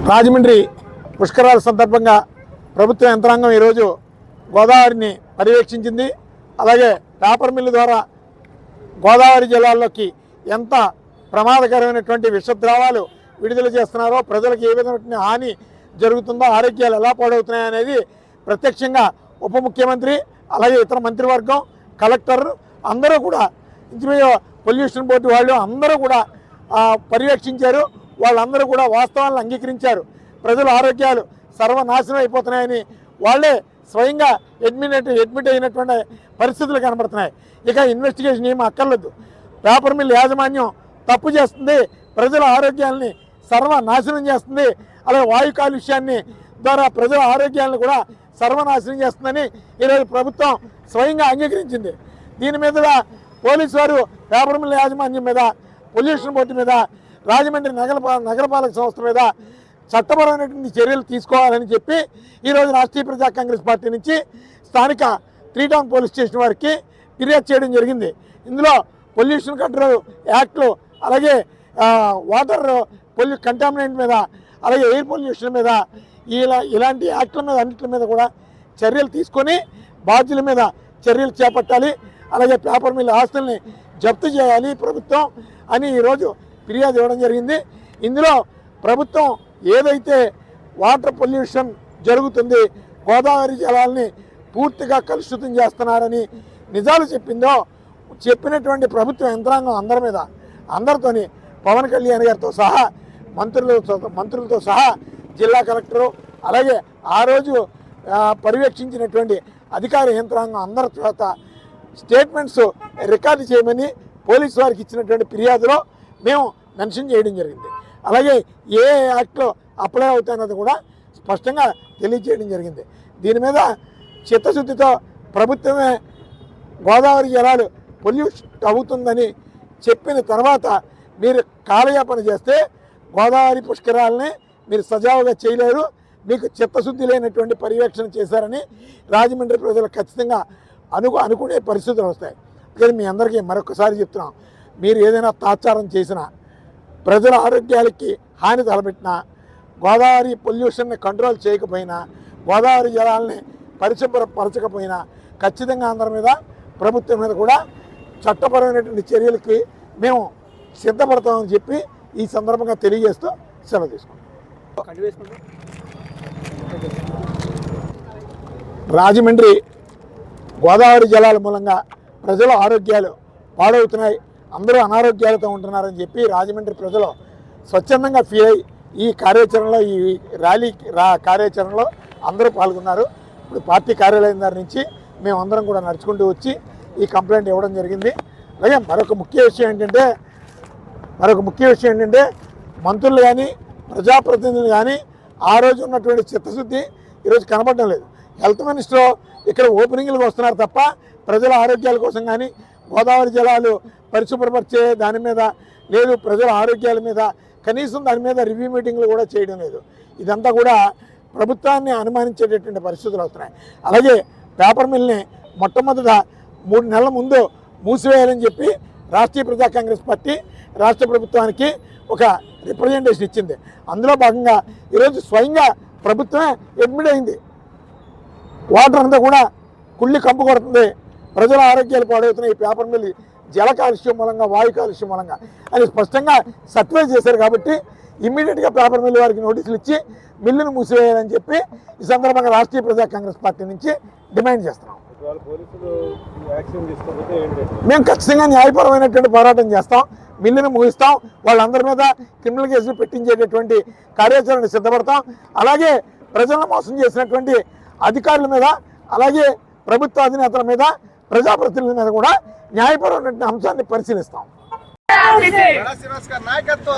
రాజమండ్రి పుష్కరాల సందర్భంగా ప్రభుత్వ యంత్రాంగం ఈరోజు గోదావరిని పర్యవేక్షించింది. అలాగే పేపర్ మిల్లు ద్వారా గోదావరి జిల్లాల్లోకి ఎంత ప్రమాదకరమైనటువంటి విషద్రావాలు విడుదల చేస్తున్నారో, ప్రజలకు ఏ విధమైన హాని జరుగుతుందో, ఆరోగ్యాలు ఎలా పాడవుతున్నాయో అనేది ప్రత్యక్షంగా ఉప ముఖ్యమంత్రి, అలాగే ఇతర మంత్రివర్గం, కలెక్టర్ అందరూ కూడా, ఇంచుమించు పొల్యూషన్ బోర్డు వాళ్ళు అందరూ కూడా పర్యవేక్షించారు. వాళ్ళందరూ కూడా వాస్తవాలను అంగీకరించారు. ప్రజల ఆరోగ్యాలు సర్వనాశనం అయిపోతున్నాయని వాళ్ళే స్వయంగా అడ్మిట్ అయినటువంటి పరిస్థితులు కనబడుతున్నాయి. ఇక ఇన్వెస్టిగేషన్ ఏమీ అక్కర్లేదు. పేపర్ మిల్ యాజమాన్యం తప్పు చేస్తుంది, ప్రజల ఆరోగ్యాలని సర్వనాశనం చేస్తుంది, అలాగే వాయు కాలుష్యాన్ని ద్వారా ప్రజల ఆరోగ్యాలను కూడా సర్వనాశనం చేస్తుందని ఈరోజు ప్రభుత్వం స్వయంగా అంగీకరించింది. దీని మీద పోలీసు వారు పేపర్ మిల్ యాజమాన్యం మీద, పొల్యూషన్ బోర్డు మీద, రాజమండ్రి నగరపాలక సంస్థ మీద చట్టపరమైనటువంటి చర్యలు తీసుకోవాలని చెప్పి ఈరోజు రాష్ట్రీయ ప్రజా కాంగ్రెస్ పార్టీ నుంచి స్థానిక 3 టౌన్ పోలీస్ స్టేషన్ వారికి ఫిర్యాదు చేయడం జరిగింది. ఇందులో పొల్యూషన్ కంట్రోల్ యాక్ట్లు, అలాగే వాటర్ కంటామినెంట్ మీద, అలాగే ఎయిర్ పొల్యూషన్ మీద, ఇలాంటి యాక్ట్ల మీద అన్నింటి మీద కూడా చర్యలు తీసుకొని బాధ్యుల మీద చర్యలు చేపట్టాలి. అలాగే పేపర్ మిల్ ఆస్తుల్ని జప్తు చేయాలి ప్రభుత్వం అని ఈరోజు ఫిర్యాదు ఇవ్వడం జరిగింది. ఇందులో ప్రభుత్వం ఏదైతే వాటర్ పొల్యూషన్ జరుగుతుంది, గోదావరి జలాల్ని పూర్తిగా కలుషితం చేస్తున్నారని నిజాలు చెప్పిందో, చెప్పినటువంటి ప్రభుత్వ యంత్రాంగం అందరితోని పవన్ కళ్యాణ్ గారితో సహా మంత్రులతో సహా జిల్లా కలెక్టరు, అలాగే ఆ రోజు పర్యవేక్షించినటువంటి అధికార యంత్రాంగం అందరి చేత స్టేట్మెంట్స్ రికార్డు చేయమని పోలీసు వారికి ఇచ్చినటువంటి ఫిర్యాదులో మేము మెన్షన్ చేయడం జరిగింది. అలాగే ఏ యాక్ట్లో అప్లై అవుతాయన్నది కూడా స్పష్టంగా తెలియజేయడం జరిగింది. దీని మీద చిత్తశుద్ధితో ప్రభుత్వమే గోదావరి జలాలు పొల్యూషన్ అవుతుందని చెప్పిన తర్వాత మీరు కాలయాపన చేస్తే గోదావరి పుష్కరాలని మీరు సజావుగా చేయలేరు, మీకు చిత్తశుద్ధి లేనటువంటి పర్యవేక్షణ చేశారని రాజమండ్రి ప్రజలు ఖచ్చితంగా అనుకునే పరిస్థితులు వస్తాయి. కానీ మీ అందరికీ మరొకసారి చెప్తున్నాం, మీరు ఏదైనా తాత్సారం చేసినా, ప్రజల ఆరోగ్యాలకి హాని తలపెట్టినా, గోదావరి పొల్యూషన్ని కంట్రోల్ చేయకపోయినా, గోదావరి జలాలని పరిశుభ్రపరచకపోయినా ఖచ్చితంగా అందరి మీద, ప్రభుత్వం మీద కూడా చట్టపరమైనటువంటి చర్యలకి మేము సిద్ధపడతామని చెప్పి ఈ సందర్భంగా తెలియజేస్తూ సెలవు తీసుకుంటాం. రాజమండ్రి గోదావరి జలాల మూలంగా ప్రజల ఆరోగ్యాలు పాడవుతున్నాయి, అందరూ అనారోగ్యాలతో ఉంటున్నారని చెప్పి రాజమండ్రి ప్రజలు స్వచ్ఛందంగా ఫీల్ అయ్యి ఈ కార్యాచరణలో, ఈ కార్యాచరణలో అందరూ పాల్గొన్నారు. ఇప్పుడు పార్టీ కార్యాలయం దగ్గర నుంచి మేమందరం కూడా నడుచుకుంటూ వచ్చి ఈ కంప్లైంట్ ఇవ్వడం జరిగింది. అలాగే మరొక ముఖ్య విషయం ఏంటంటే మంత్రులు కానీ, ప్రజాప్రతినిధులు కానీ ఆ రోజు ఉన్నటువంటి చిత్తశుద్ధి ఈరోజు కనబడడం లేదు. హెల్త్ మినిస్టర్ ఇక్కడ ఓపెనింగ్లకు వస్తున్నారు తప్ప ప్రజల ఆరోగ్యాల కోసం కానీ, గోదావరి జలాలు పరిశుభ్రపరిచే దాని మీద లేదు, ప్రజల ఆరోగ్యాల మీద కనీసం దాని మీద రివ్యూ మీటింగ్లు కూడా చేయడం లేదు. ఇదంతా కూడా ప్రభుత్వాన్ని అనుమానించేటటువంటి పరిస్థితులు వస్తున్నాయి. అలాగే పేపర్ మిల్ని మొట్టమొదట 3 నెలల ముందు మూసివేయాలని చెప్పి రాష్ట్రీయ ప్రజా కాంగ్రెస్ పార్టీ రాష్ట్ర ప్రభుత్వానికి ఒక రిప్రజెంటేషన్ ఇచ్చింది. అందులో భాగంగా ఈరోజు స్వయంగా ప్రభుత్వమే అడ్మిట్ అయింది. వాటర్ అంతా కూడా కుళ్ళి కంపు కొడుతుంది, ప్రజల ఆరోగ్యాలు పాడవుతున్నాయి, పేపర్ మిల్ జల కాలుష్యం మూలంగా, వాయు కాలుష్యం మూలంగా అని స్పష్టంగా సర్టిఫై చేశారు. కాబట్టి ఇమ్మీడియట్గా పేపర్ మిల్ వారికి నోటీసులు ఇచ్చి మిల్లును మూసివేయాలని చెప్పి ఈ సందర్భంగా రాష్ట్రీయ ప్రజా కాంగ్రెస్ పార్టీ నుంచి డిమాండ్ చేస్తున్నాం. మేము ఖచ్చితంగా న్యాయపరమైనటువంటి పోరాటం చేస్తాం, మిల్లును ముగిస్తాం, వాళ్ళందరి మీద క్రిమినల్ కేసులు పెట్టించేటటువంటి కార్యాచరణ సిద్ధపడతాం. అలాగే ప్రజలను మోసం చేసినటువంటి అధికారుల మీద, అలాగే ప్రభుత్వ అధినేతల మీద, ప్రజాప్రతినిధుల మీద కూడా న్యాయపరమైనటువంటి అంశాన్ని పరిశీలిస్తాం. నాయకత్వం